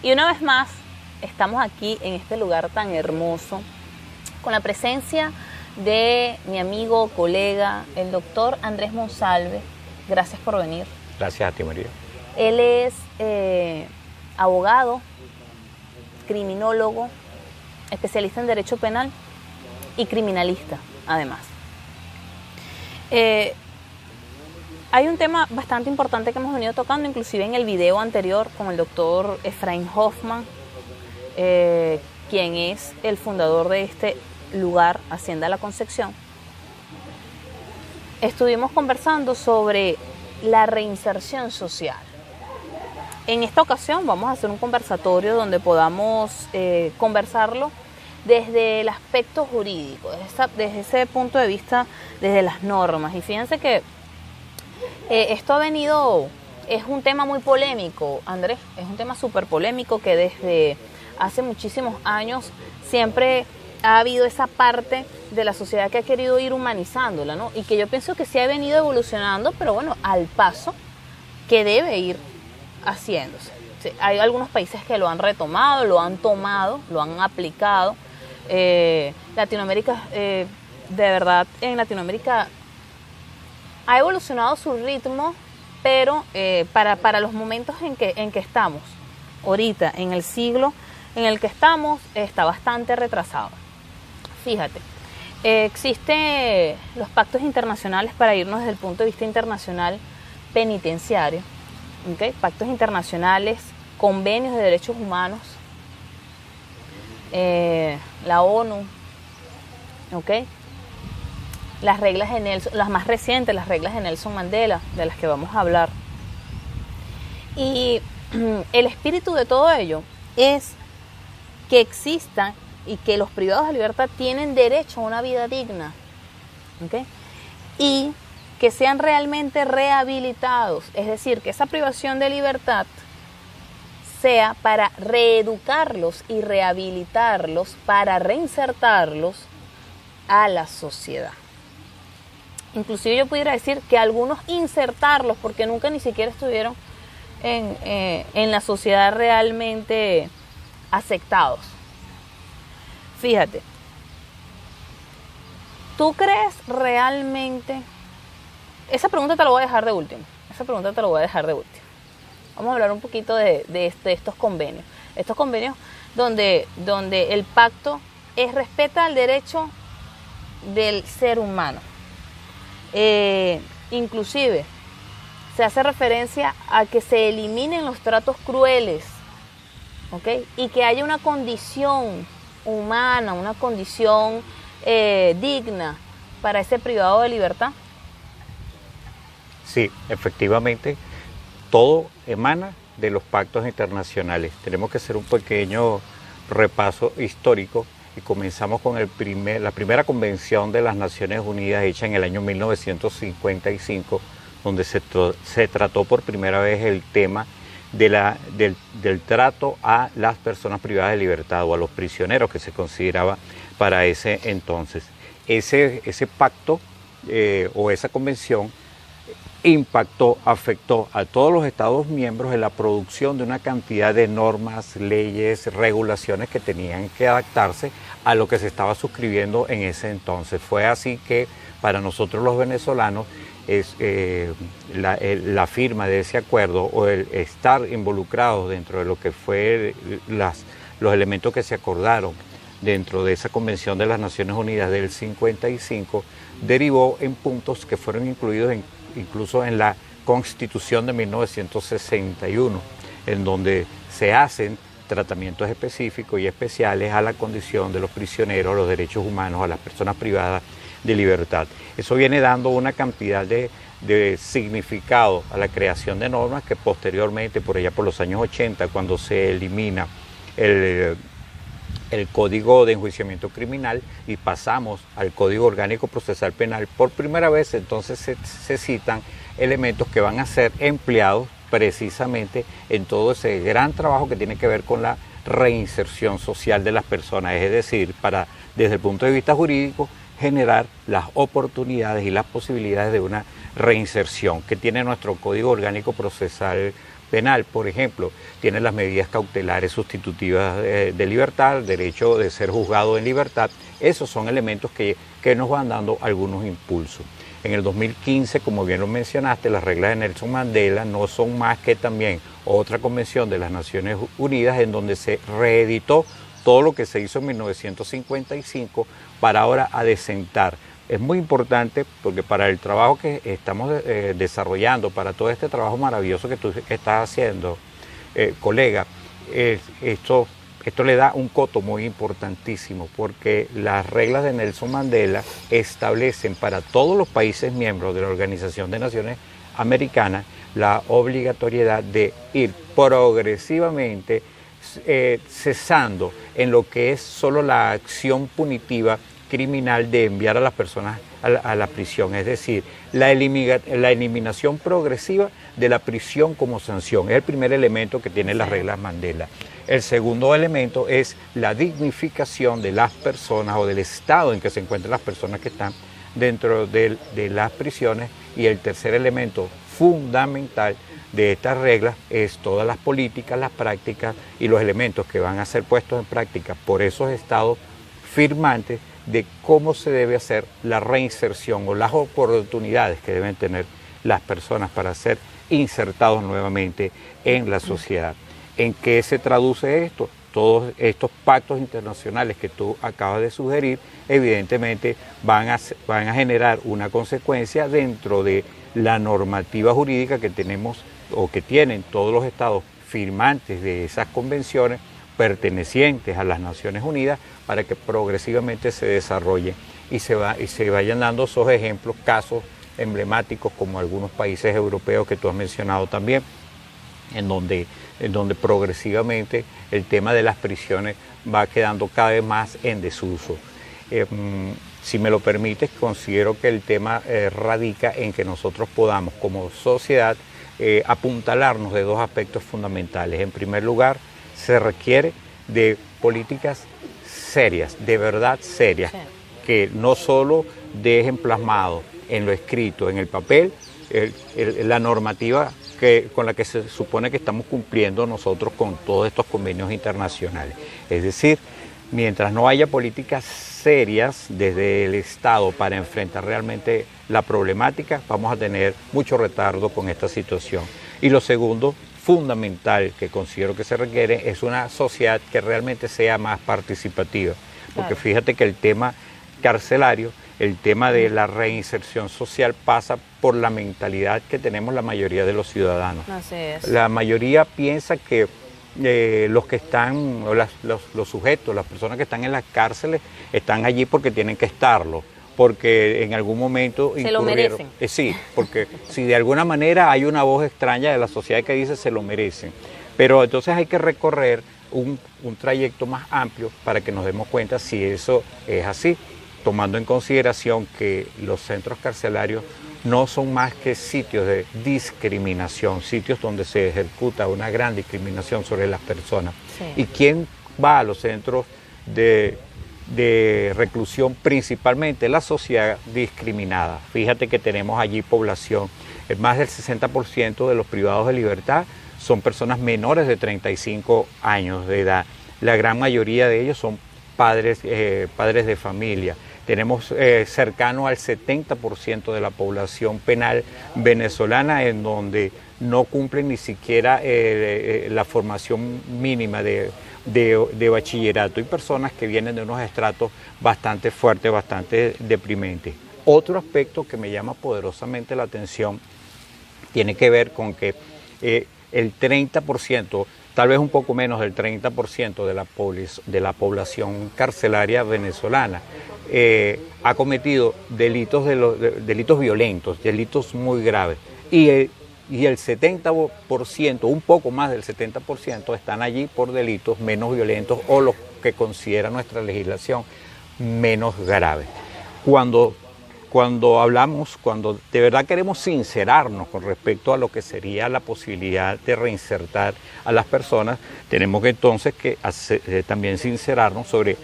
Y una vez más, estamos aquí en este lugar tan hermoso, con la presencia de mi amigo, colega, el doctor Andrés Monsalve. Gracias por venir. Gracias a ti, María. Él es abogado, criminólogo, especialista en derecho penal y criminalista, además. Hay un tema bastante importante que hemos venido tocando, inclusive en el video anterior con el doctor Efraín Hoffman, quien es el fundador de este lugar, Hacienda La Concepción. Estuvimos conversando sobre la reinserción social. En esta ocasión vamos a hacer un conversatorio donde podamos conversarlo desde el aspecto jurídico, desde ese punto de vista, desde las normas. Y fíjense que esto ha venido, es un tema muy polémico, Andrés, es un tema súper polémico que desde hace muchísimos años siempre ha habido esa parte de la sociedad que ha querido ir humanizándola, ¿no? Y que yo pienso que sí ha venido evolucionando, pero bueno, al paso que debe ir haciéndose. Sí, hay algunos países que lo han retomado, lo han tomado, lo han aplicado. Latinoamérica, de verdad, en Latinoamérica ha evolucionado su ritmo, pero para los momentos en que estamos, ahorita, en el siglo en el que estamos, está bastante retrasado. Fíjate, existen los pactos internacionales para irnos desde el punto de vista internacional penitenciario, ¿okay? Pactos internacionales, convenios de derechos humanos, la ONU, ¿okay? Las reglas de Nelson, las más recientes, las reglas de Nelson Mandela, de las que vamos a hablar. Y el espíritu de todo ello es que existan y que los privados de libertad tienen derecho a una vida digna, ¿okay? Y que sean realmente rehabilitados, es decir, que esa privación de libertad sea para reeducarlos y rehabilitarlos, para reinsertarlos a la sociedad. Inclusive yo pudiera decir que algunos insertarlos porque nunca ni siquiera estuvieron en la sociedad realmente aceptados. Fíjate, ¿tú crees realmente? Esa pregunta te la voy a dejar de último. Vamos a hablar un poquito de estos convenios. Estos convenios donde el pacto respeta el derecho del ser humano. Inclusive se hace referencia a que se eliminen los tratos crueles, ¿okay? Y que haya una condición humana, una condición digna para ese privado de libertad. Sí, efectivamente, todo emana de los pactos internacionales. Tenemos que hacer un pequeño repaso histórico y comenzamos con la primera convención de las Naciones Unidas hecha en el año 1955, donde se trató por primera vez el tema del trato a las personas privadas de libertad o a los prisioneros que se consideraba para ese entonces. Ese pacto o esa convención afectó a todos los Estados miembros en la producción de una cantidad de normas, leyes, regulaciones que tenían que adaptarse a lo que se estaba suscribiendo en ese entonces. Fue así que para nosotros los venezolanos la firma de ese acuerdo o el estar involucrados dentro de lo que fue los elementos que se acordaron dentro de esa Convención de las Naciones Unidas del 55 derivó en puntos que fueron incluidos incluso en la Constitución de 1961, en donde se hacen tratamientos específicos y especiales a la condición de los prisioneros, a los derechos humanos, a las personas privadas de libertad. Eso viene dando una cantidad de significado a la creación de normas que posteriormente, por los años 80, cuando se elimina el Código de Enjuiciamiento Criminal y pasamos al Código Orgánico Procesal Penal, por primera vez entonces se citan elementos que van a ser empleados precisamente en todo ese gran trabajo que tiene que ver con la reinserción social de las personas, es decir, para desde el punto de vista jurídico generar las oportunidades y las posibilidades de una reinserción que tiene nuestro Código Orgánico Procesal penal, por ejemplo, tiene las medidas cautelares sustitutivas de libertad, el derecho de ser juzgado en libertad. Esos son elementos que nos van dando algunos impulsos. En el 2015, como bien lo mencionaste, las reglas de Nelson Mandela no son más que también otra convención de las Naciones Unidas en donde se reeditó todo lo que se hizo en 1955 para ahora adecentar. Es muy importante porque para el trabajo que estamos desarrollando, para todo este trabajo maravilloso que tú estás haciendo, colega, esto le da un coto muy importantísimo porque las reglas de Nelson Mandela establecen para todos los países miembros de la Organización de Naciones Americanas la obligatoriedad de ir progresivamente cesando en lo que es solo la acción punitiva criminal de enviar a las personas a la prisión, es decir, la eliminación progresiva de la prisión como sanción. Es el primer elemento que tienen las reglas Mandela. El segundo elemento es la dignificación de las personas o del estado en que se encuentran las personas que están dentro de las prisiones. Y el tercer elemento fundamental de estas reglas es todas las políticas, las prácticas y los elementos que van a ser puestos en práctica por esos estados firmantes de cómo se debe hacer la reinserción o las oportunidades que deben tener las personas para ser insertados nuevamente en la sociedad. ¿En qué se traduce esto? Todos estos pactos internacionales que tú acabas de sugerir, evidentemente van a generar una consecuencia dentro de la normativa jurídica que tenemos o que tienen todos los estados firmantes de esas convenciones pertenecientes a las Naciones Unidas para que progresivamente se desarrolle y se vayan dando esos ejemplos, casos emblemáticos como algunos países europeos que tú has mencionado también, en donde progresivamente el tema de las prisiones va quedando cada vez más en desuso. Si me lo permites, considero que el tema radica en que nosotros podamos como sociedad apuntalarnos de dos aspectos fundamentales. En primer lugar, se requiere de políticas serias, de verdad serias, sí, que no solo dejen plasmado en lo escrito, en el papel, la normativa con la que se supone que estamos cumpliendo nosotros con todos estos convenios internacionales. Es decir, mientras no haya políticas serias desde el Estado para enfrentar realmente la problemática, vamos a tener mucho retardo con esta situación. Y lo segundo, fundamental, que considero que se requiere, es una sociedad que realmente sea más participativa. Porque claro, fíjate que el tema carcelario, el tema de la reinserción social pasa por la mentalidad que tenemos la mayoría de los ciudadanos. Así es. La mayoría piensa que los que están, los sujetos, las personas que están en las cárceles, están allí porque tienen que estarlo, porque en algún momento se lo merecen. Sí, porque si de alguna manera hay una voz extraña de la sociedad que dice se lo merecen. Pero entonces hay que recorrer un trayecto más amplio para que nos demos cuenta si eso es así, tomando en consideración que los centros carcelarios no son más que sitios de discriminación, sitios donde se ejecuta una gran discriminación sobre las personas. Sí. ¿Y quién va a los centros de reclusión? Principalmente la sociedad discriminada. Fíjate que tenemos allí población, más del 60% de los privados de libertad son personas menores de 35 años de edad. La gran mayoría de ellos son padres de familia. Tenemos cercano al 70% de la población penal venezolana en donde no cumplen ni siquiera la formación mínima de bachillerato y personas que vienen de unos estratos bastante fuertes, bastante deprimentes. Otro aspecto que me llama poderosamente la atención tiene que ver con que el 30%, tal vez un poco menos del 30% de la población carcelaria venezolana ha cometido delitos violentos, delitos muy graves. Y el 70%, un poco más del 70%, están allí por delitos menos violentos o los que considera nuestra legislación menos graves. Cuando de verdad queremos sincerarnos con respecto a lo que sería la posibilidad de reinsertar a las personas, tenemos que entonces también sincerarnos sobre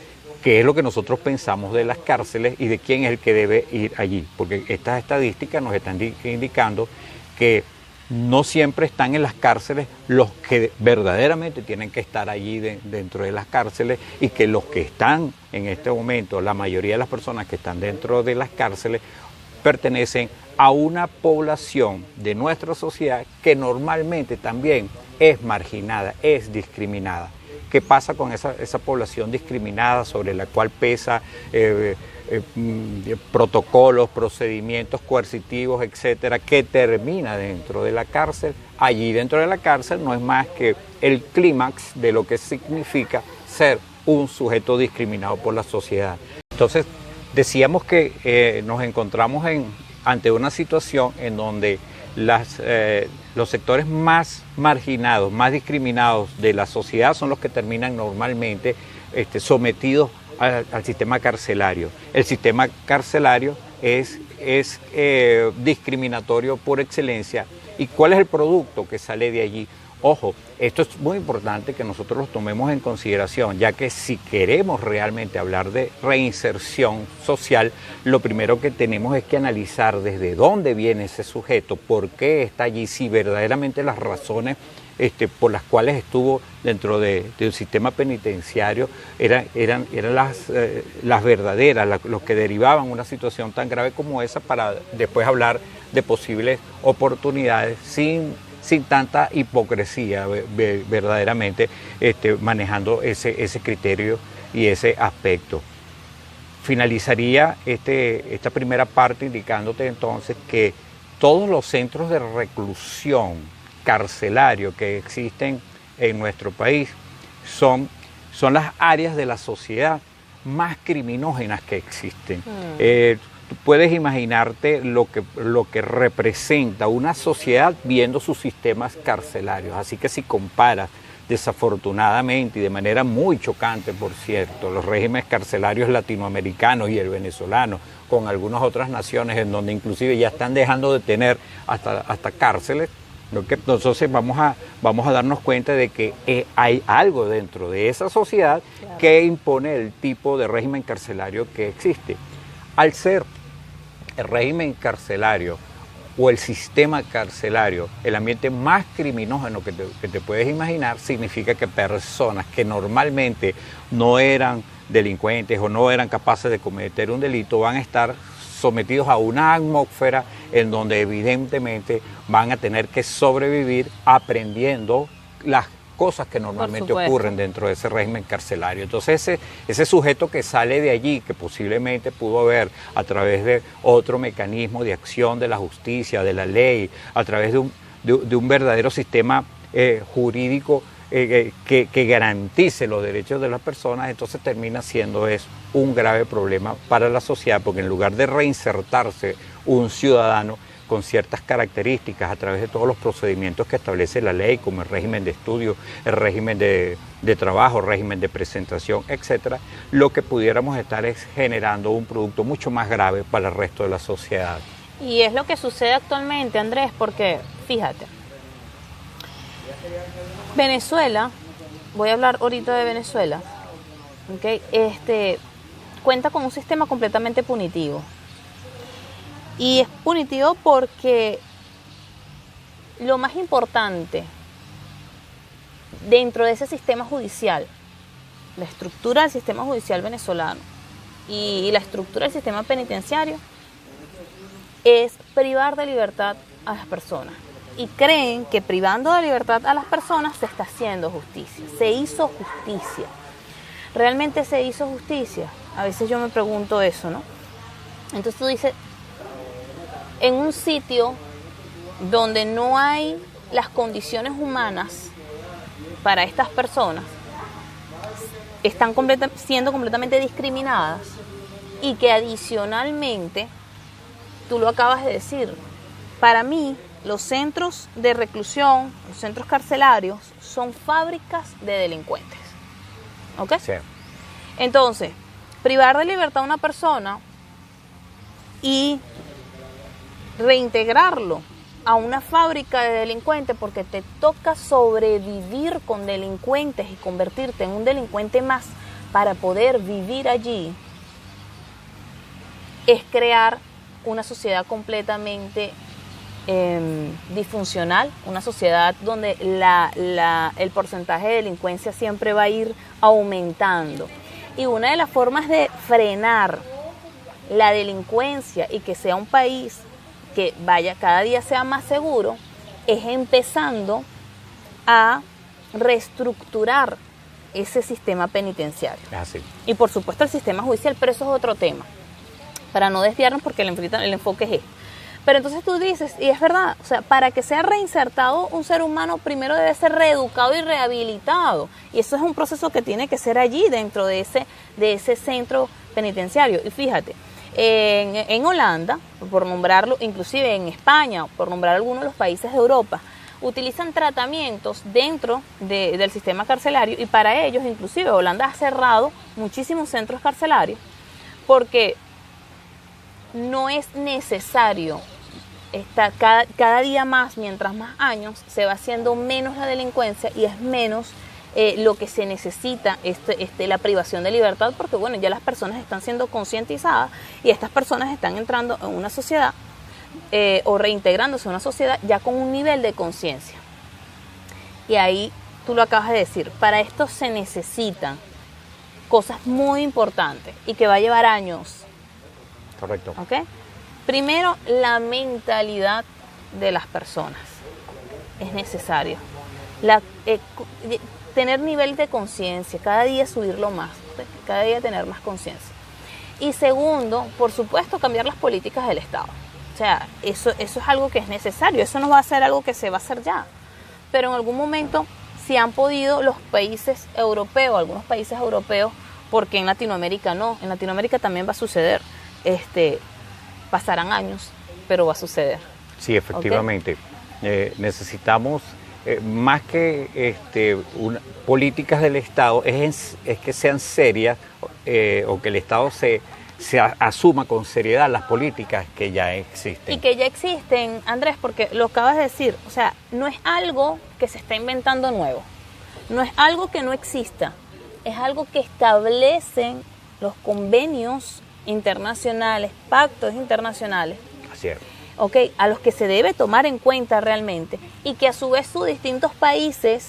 qué es lo que nosotros pensamos de las cárceles y de quién es el que debe ir allí, porque estas estadísticas nos están indicando que no siempre están en las cárceles los que verdaderamente tienen que estar allí dentro de las cárceles, y que los que están en este momento, la mayoría de las personas que están dentro de las cárceles, pertenecen a una población de nuestra sociedad que normalmente también es marginada, es discriminada. ¿Qué pasa con esa población discriminada sobre la cual pesa protocolos, procedimientos coercitivos, etcétera, que termina dentro de la cárcel? Allí dentro de la cárcel no es más que el clímax de lo que significa ser un sujeto discriminado por la sociedad. Entonces, decíamos que nos encontramos ante una situación en donde los sectores más marginados, más discriminados de la sociedad son los que terminan normalmente sometidos al sistema carcelario. El sistema carcelario es discriminatorio por excelencia. ¿Y cuál es el producto que sale de allí? Ojo, esto es muy importante que nosotros lo tomemos en consideración, ya que si queremos realmente hablar de reinserción social, lo primero que tenemos es que analizar desde dónde viene ese sujeto, por qué está allí, si verdaderamente las razones por las cuales estuvo dentro del sistema penitenciario eran las verdaderas, los que derivaban una situación tan grave como esa, para después hablar de posibles oportunidades sin tanta hipocresía, verdaderamente manejando ese criterio y ese aspecto. Finalizaría esta primera parte indicándote entonces que todos los centros de reclusión carcelario que existen en nuestro país son las áreas de la sociedad más criminógenas que existen. Tú puedes imaginarte lo que representa una sociedad viendo sus sistemas carcelarios. Así que si comparas, desafortunadamente y de manera muy chocante, por cierto, los regímenes carcelarios latinoamericanos y el venezolano con algunas otras naciones en donde inclusive ya están dejando de tener hasta cárceles, entonces vamos a darnos cuenta de que hay algo dentro de esa sociedad, claro, que impone el tipo de régimen carcelario que existe. Al ser el régimen carcelario o el sistema carcelario el ambiente más criminógeno que te puedes imaginar, significa que personas que normalmente no eran delincuentes o no eran capaces de cometer un delito van a estar sometidos a una atmósfera en donde evidentemente van a tener que sobrevivir aprendiendo las cosas que normalmente ocurren dentro de ese régimen carcelario. Entonces ese sujeto que sale de allí, que posiblemente pudo haber a través de otro mecanismo de acción de la justicia, de la ley, a través de un verdadero sistema jurídico que garantice los derechos de las personas, entonces termina siendo un grave problema para la sociedad, porque en lugar de reinsertarse un ciudadano con ciertas características a través de todos los procedimientos que establece la ley, como el régimen de estudio, el régimen de trabajo, el régimen de presentación, etcétera, lo que pudiéramos estar es generando un producto mucho más grave para el resto de la sociedad. Y es lo que sucede actualmente, Andrés, porque fíjate, Venezuela, voy a hablar ahorita de Venezuela, ¿okay? Cuenta con un sistema completamente punitivo. Y es punitivo porque lo más importante dentro de ese sistema judicial, la estructura del sistema judicial venezolano y la estructura del sistema penitenciario, es privar de libertad a las personas. Y creen que privando de libertad a las personas se está haciendo justicia. Se hizo justicia. ¿Realmente se hizo justicia? A veces yo me pregunto eso, ¿no? Entonces tú dices, en un sitio donde no hay las condiciones humanas para estas personas, están siendo completamente discriminadas, y que adicionalmente, tú lo acabas de decir, para mí los centros de reclusión, los centros carcelarios, son fábricas de delincuentes. ¿Ok? Sí. Entonces, privar de libertad a una persona y reintegrarlo a una fábrica de delincuentes porque te toca sobrevivir con delincuentes y convertirte en un delincuente más para poder vivir allí, es crear una sociedad completamente disfuncional, una sociedad donde el porcentaje de delincuencia siempre va a ir aumentando. Y una de las formas de frenar la delincuencia y que sea un país que vaya cada día sea más seguro es empezando a reestructurar ese sistema penitenciario. Así. Y por supuesto el sistema judicial, pero eso es otro tema, para no desviarnos porque el enfoque es este. Pero entonces tú dices, y es verdad, o sea, para que sea reinsertado un ser humano, primero debe ser reeducado y rehabilitado. Y eso es un proceso que tiene que ser allí, dentro de ese centro penitenciario. Y fíjate, en Holanda, por nombrarlo, inclusive en España, por nombrar algunos de los países de Europa, utilizan tratamientos dentro del sistema carcelario, y para ellos, inclusive, Holanda ha cerrado muchísimos centros carcelarios porque no es necesario. Cada día más, mientras más años, se va haciendo menos la delincuencia y es menos lo que se necesita la privación de libertad, porque bueno, ya las personas están siendo concientizadas y estas personas están entrando en una sociedad o reintegrándose en una sociedad ya con un nivel de conciencia. Y ahí tú lo acabas de decir, para esto se necesitan cosas muy importantes y que va a llevar años. Correcto. ¿Okay? Primero, la mentalidad de las personas es necesario. Tener nivel de conciencia, cada día subirlo más, cada día tener más conciencia. Y segundo, por supuesto, cambiar las políticas del Estado. O sea, eso es algo que es necesario, eso no va a ser algo que se va a hacer ya. Pero en algún momento, si han podido los países europeos, algunos países europeos, porque en Latinoamérica no, en Latinoamérica también va a suceder. Pasarán años, pero va a suceder. Sí, efectivamente. ¿Okay? Necesitamos más que políticas del Estado, es que sean serias o que el Estado se asuma con seriedad las políticas que ya existen. Y que ya existen, Andrés, porque lo acabas de decir, o sea, no es algo que se está inventando nuevo, no es algo que no exista, es algo que establecen los convenios internacionales, pactos internacionales, así es. Okay, a los que se debe tomar en cuenta realmente y que a su vez sus distintos países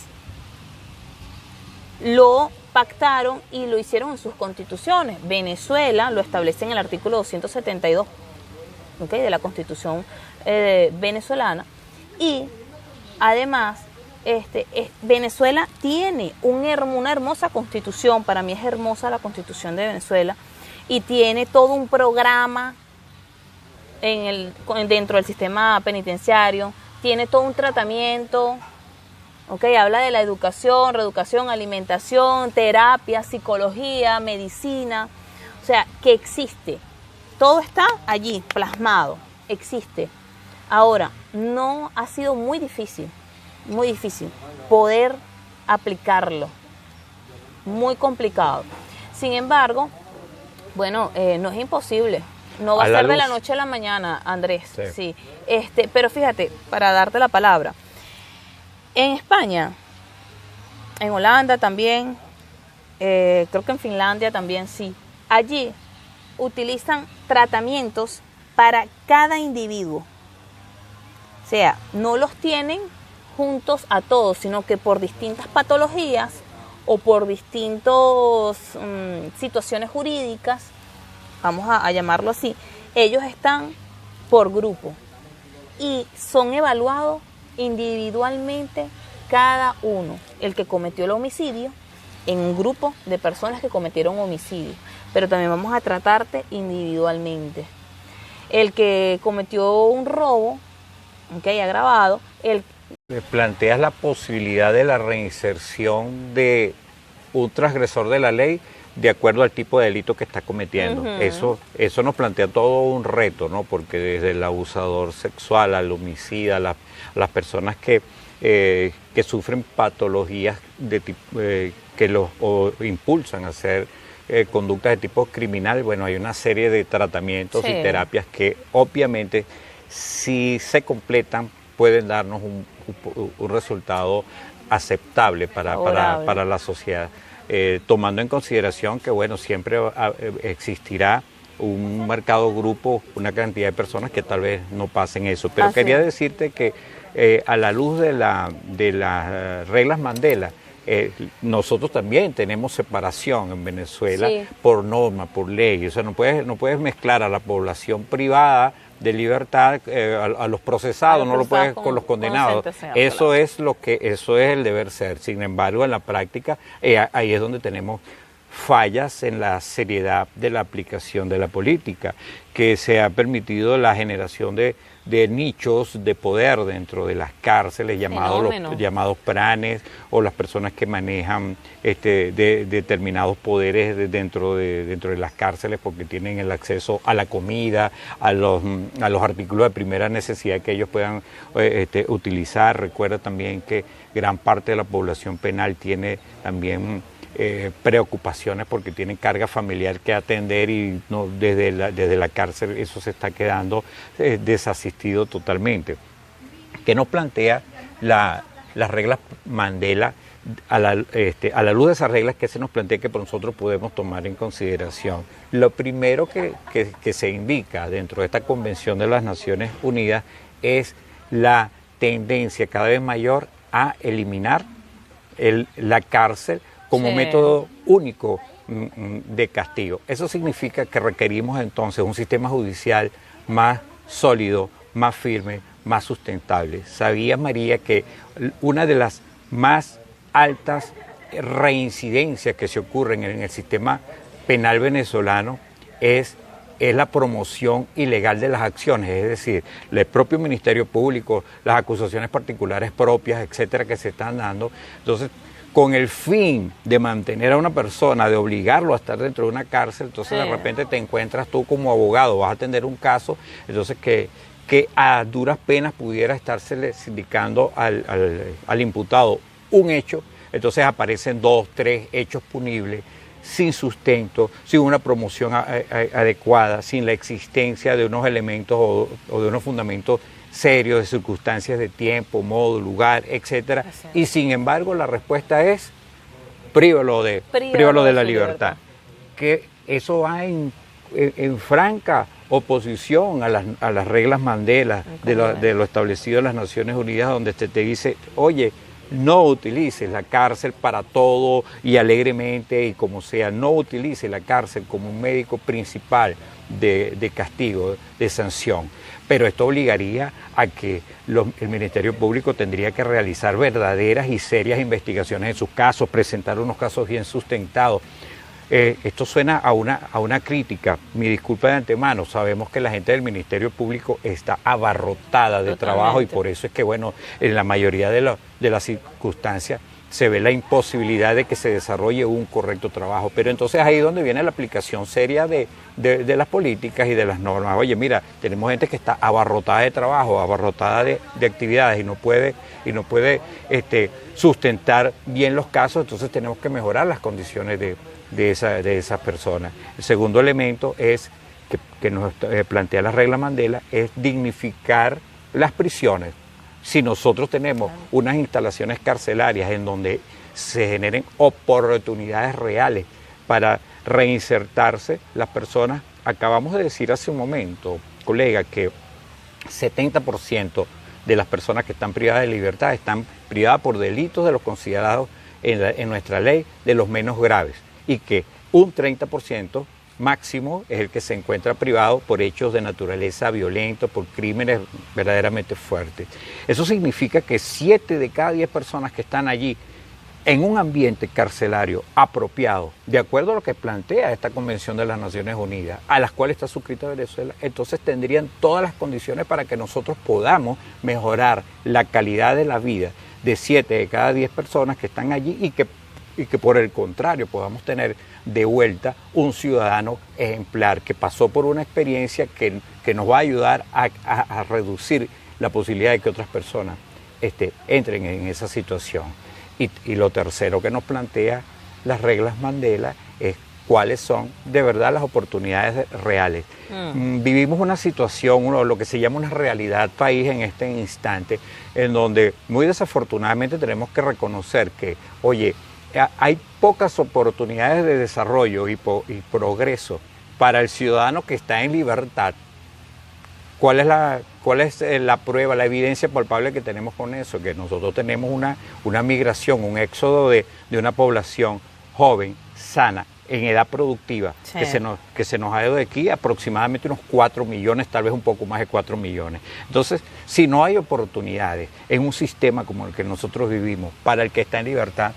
lo pactaron y lo hicieron en sus constituciones. Venezuela lo establece en el artículo 272, okay, de la Constitución venezolana, y además Venezuela tiene una hermosa constitución. Para mí es hermosa la Constitución de Venezuela, y tiene todo un programa dentro del sistema penitenciario, tiene todo un tratamiento, okay, habla de la educación, reeducación, alimentación, terapia, psicología, medicina, o sea, que existe, todo está allí plasmado, existe. Ahora, no ha sido muy difícil poder aplicarlo, muy complicado. Sin embargo, bueno, no es imposible, no va a ser de la noche a la mañana, Andrés. Sí. Pero fíjate, para darte la palabra, en España, en Holanda también, creo que en Finlandia también sí, allí utilizan tratamientos para cada individuo. O sea, no los tienen juntos a todos, sino que por distintas patologías o por distintas situaciones jurídicas, vamos a llamarlo así, ellos están por grupo y son evaluados individualmente cada uno. El que cometió el homicidio en un grupo de personas que cometieron homicidio, pero también vamos a tratarte individualmente. El que cometió un robo, okay, agravado, planteas la posibilidad de la reinserción de un transgresor de la ley de acuerdo al tipo de delito que está cometiendo. Uh-huh. Eso nos plantea todo un reto, ¿no? Porque desde el abusador sexual al homicida, las personas que sufren patologías de tipo, que los impulsan a hacer conductas de tipo criminal, bueno, hay una serie de tratamientos, sí, y terapias que obviamente, si se completan, pueden darnos un resultado aceptable para la sociedad, tomando en consideración que bueno, siempre existirá un marcado grupo, una cantidad de personas que tal vez no pasen eso. Pero Así quería es. decirte que a la luz de las reglas Mandela, nosotros también tenemos separación en Venezuela Sí. por norma, por ley. O sea, no puedes mezclar a la población privada de libertad a los procesados, no lo puedes con los condenados. Eso es eso es el deber ser. Sin embargo, en la práctica, ahí es donde tenemos fallas en la seriedad de la aplicación de la política, que se ha permitido la generación de nichos de poder dentro de las cárceles, llamados pranes, o las personas que manejan de determinados poderes dentro de las cárceles porque tienen el acceso a la comida, a los artículos de primera necesidad que ellos puedan utilizar. Recuerda también que gran parte de la población penal tiene también preocupaciones porque tienen carga familiar que atender y no desde la cárcel eso se está quedando desasistido totalmente. ¿Qué nos plantea las reglas Mandela? A la luz de esas reglas, ¿qué se nos plantea que nosotros podemos tomar en consideración? Lo primero que se indica dentro de esta Convención de las Naciones Unidas es la tendencia cada vez mayor a eliminar la cárcel como método único de castigo. Eso significa que requerimos entonces un sistema judicial más sólido, más firme, más sustentable. ¿Sabía, María, que una de las más altas reincidencias que se ocurren en el sistema penal venezolano es la promoción ilegal de las acciones? Es decir, el propio Ministerio Público, las acusaciones particulares propias, etcétera, que se están dando. Entonces, con el fin de mantener a una persona, de obligarlo a estar dentro de una cárcel, entonces de repente te encuentras tú como abogado, vas a atender un caso, entonces que a duras penas pudiera estársele sindicando al imputado un hecho, entonces aparecen 2, 3 hechos punibles, sin sustento, sin una promoción adecuada, sin la existencia de unos elementos o de unos fundamentos serios, de circunstancias de tiempo, modo, lugar, etcétera. Y sin embargo la respuesta es prívalo de la libertad. Que eso va en franca oposición a las reglas Mandela de lo establecido en las Naciones Unidas, donde te dice, oye, no utilices la cárcel para todo y alegremente y como sea, no utilice la cárcel como un médico principal de castigo, de sanción. Pero esto obligaría a que el Ministerio Público tendría que realizar verdaderas y serias investigaciones en sus casos, presentar unos casos bien sustentados. Esto suena a una crítica, mi disculpa de antemano, sabemos que la gente del Ministerio Público está abarrotada de trabajo y por eso es que, bueno, en la mayoría de las circunstancias se ve la imposibilidad de que se desarrolle un correcto trabajo. Pero entonces ahí es donde viene la aplicación seria de las políticas y de las normas. Oye, mira, tenemos gente que está abarrotada de trabajo, abarrotada de actividades y no puede sustentar bien los casos, entonces tenemos que mejorar las condiciones de esas personas. El segundo elemento es que nos plantea la regla Mandela, es dignificar las prisiones. Si nosotros tenemos unas instalaciones carcelarias en donde se generen oportunidades reales para reinsertarse las personas, acabamos de decir hace un momento, colega, que 70% de las personas que están privadas de libertad están privadas por delitos de los considerados en nuestra ley de los menos graves y que un 30% máximo es el que se encuentra privado por hechos de naturaleza violenta, por crímenes verdaderamente fuertes. Eso significa que 7 de cada 10 personas que están allí en un ambiente carcelario apropiado, de acuerdo a lo que plantea esta Convención de las Naciones Unidas, a las cuales está suscrita Venezuela, entonces tendrían todas las condiciones para que nosotros podamos mejorar la calidad de la vida de 7 de cada 10 personas que están allí y que por el contrario podamos tener de vuelta un ciudadano ejemplar que pasó por una experiencia que nos va a ayudar a reducir la posibilidad de que otras personas entren en esa situación. Y lo tercero que nos plantea las reglas Mandela es cuáles son de verdad las oportunidades reales. Vivimos una situación, lo que se llama una realidad país en este instante, en donde muy desafortunadamente tenemos que reconocer que, oye, hay pocas oportunidades de desarrollo y progreso para el ciudadano que está en libertad, ¿cuál es la prueba, la evidencia palpable que tenemos con eso? Que nosotros tenemos una migración, un éxodo de una población joven, sana, en edad productiva, sí, que se nos ha ido de aquí aproximadamente unos 4 millones, tal vez un poco más de 4 millones. Entonces, si no hay oportunidades en un sistema como el que nosotros vivimos, para el que está en libertad,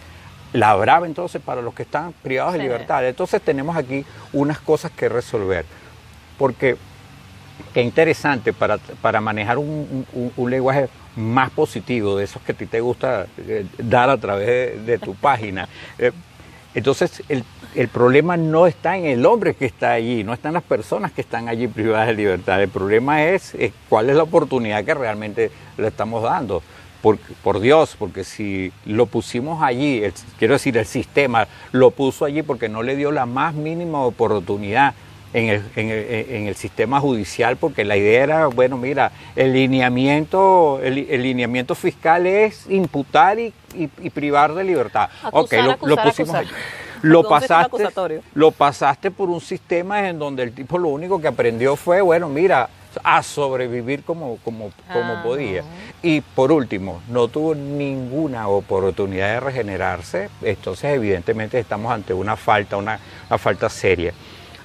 la habrá entonces para los que están privados de libertad. Entonces tenemos aquí unas cosas que resolver, porque qué interesante para manejar un lenguaje más positivo, de esos que a ti te gusta dar a través de tu página. Entonces el problema no está en el hombre que está allí, no están las personas que están allí privadas de libertad. El problema es cuál es la oportunidad que realmente le estamos dando. Por Dios, porque si lo pusimos allí, quiero decir, el sistema lo puso allí porque no le dio la más mínima oportunidad en el sistema judicial, porque la idea era, bueno, mira, el lineamiento fiscal es imputar y privar de libertad. Lo pusimos allí. Lo pasaste por un sistema en donde el tipo lo único que aprendió fue, bueno, mira, a sobrevivir como podía. Y por último, no tuvo ninguna oportunidad de regenerarse. Entonces evidentemente estamos ante una falta seria.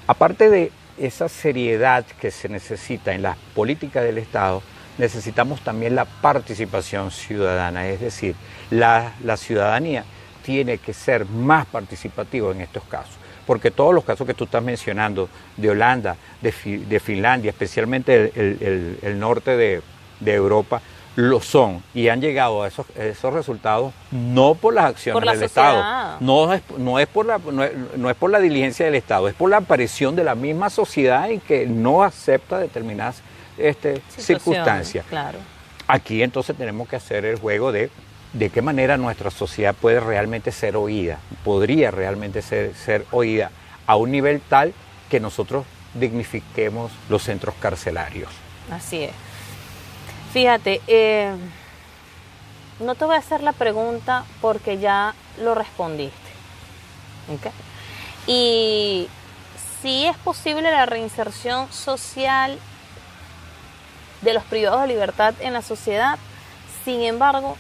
Aparte de esa seriedad que se necesita en las políticas del Estado, necesitamos también la participación ciudadana, es decir, la ciudadanía tiene que ser más participativa en estos casos. Porque todos los casos que tú estás mencionando, de Holanda, de Finlandia, especialmente el norte de Europa, lo son y han llegado a esos resultados no por las acciones del Estado, no es por la diligencia del Estado, es por la aparición de la misma sociedad y que no acepta determinadas circunstancias. Claro. Aquí entonces tenemos que hacer el juego de qué manera nuestra sociedad puede realmente ser oída, podría realmente ser oída a un nivel tal que nosotros dignifiquemos los centros carcelarios. Así es. Fíjate, no te voy a hacer la pregunta porque ya lo respondiste. ¿Okay? Y si es posible la reinserción social de los privados de libertad en la sociedad, sin embargo,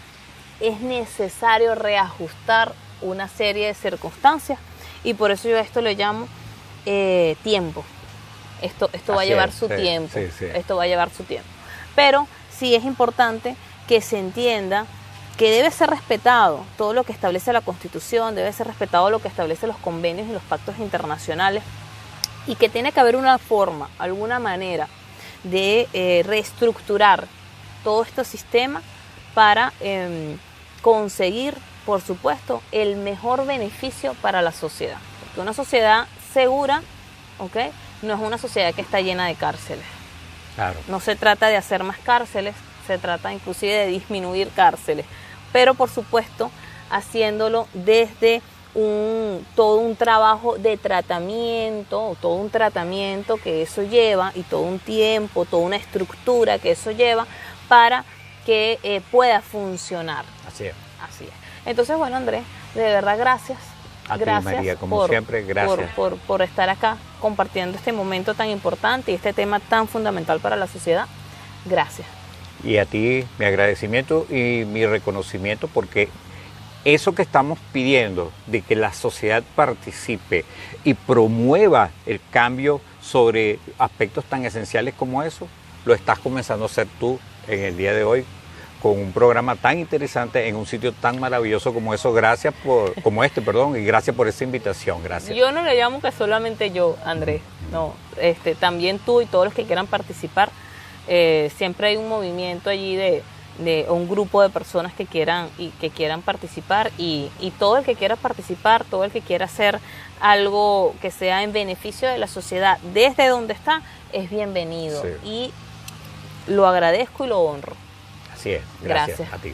es necesario reajustar una serie de circunstancias y por eso yo a esto le llamo tiempo. Esto va a llevar su tiempo. Sí. Esto va a llevar su tiempo. Pero sí es importante que se entienda que debe ser respetado todo lo que establece la Constitución, debe ser respetado lo que establece los convenios y los pactos internacionales y que tiene que haber una forma, alguna manera de reestructurar todo este sistema para conseguir, por supuesto, el mejor beneficio para la sociedad. Porque una sociedad segura, ¿okay?, no es una sociedad que está llena de cárceles. Claro. No se trata de hacer más cárceles, se trata inclusive de disminuir cárceles, pero por supuesto haciéndolo desde todo un trabajo de tratamiento, todo un tratamiento que eso lleva y todo un tiempo, toda una estructura que eso lleva para que pueda funcionar. Así es. Así es. Entonces, bueno, Andrés, de verdad gracias. Gracias ti, María, como siempre, gracias. Por estar acá compartiendo este momento tan importante y este tema tan fundamental para la sociedad. Gracias. Y a ti mi agradecimiento y mi reconocimiento, porque eso que estamos pidiendo de que la sociedad participe y promueva el cambio sobre aspectos tan esenciales como eso, lo estás comenzando a hacer tú en el día de hoy con un programa tan interesante en un sitio tan maravilloso como eso. Gracias y gracias por esa invitación. Gracias. Yo no le llamo que solamente yo, Andrés, no, también tú y todos los que quieran participar. Siempre hay un movimiento allí de un grupo de personas que quieran participar y todo el que quiera participar, todo el que quiera hacer algo que sea en beneficio de la sociedad desde donde está, es bienvenido. Sí. Y lo agradezco y lo honro. Así es, gracias a ti.